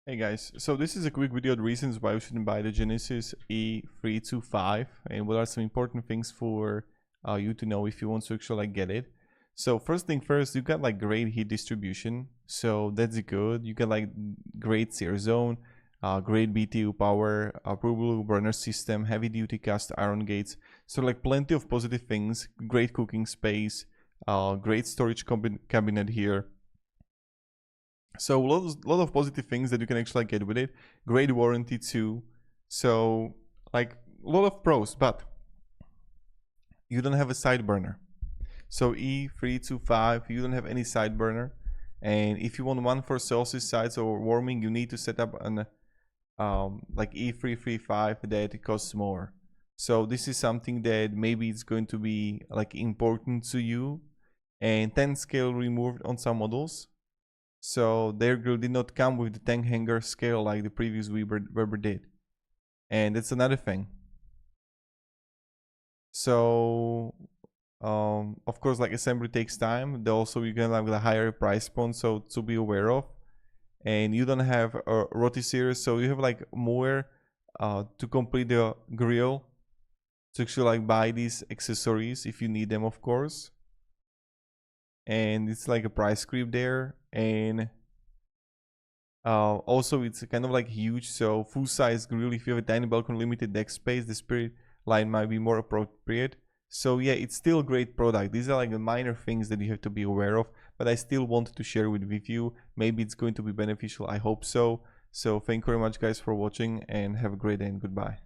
Hey guys, so this is a quick video on reasons why you shouldn't buy the Genesis E325 and what are some important things for you to know if you want to actually get it. So first thing first, you got like great heat distribution, so that's good. You got like great sear zone, great BTU power, probable burner system, heavy duty cast iron gates, so like plenty of positive things, great cooking space, great storage cabinet here. So lot of positive things that you can actually get with it. Great warranty too. So like a lot of pros, but you don't have a side burner. So E325, you don't have any side burner. And if you want one for Celsius sides or warming, you need to set up an like E335 that it costs more. So this is something that maybe it's going to be like important to you. And 10 scale removed on some models. So their grill did not come with the tank hanger scale like the previous Weber did. And that's another thing. So of course, like assembly takes time. They also you're gonna have a higher price point, so to be aware of. And you don't have a roti series, so you have like more to complete the grill to actually like buy these accessories if you need them, of course. And it's like a price creep there. And also it's kind of like huge, so full size grill. If you have a tiny balcony, limited deck space, the Spirit line might be more appropriate. So yeah, it's still a great product. These are like the minor things that you have to be aware of, but I still wanted to share with you. Maybe it's going to be beneficial. I hope so. So thank you very much guys for watching, and have a great day and goodbye.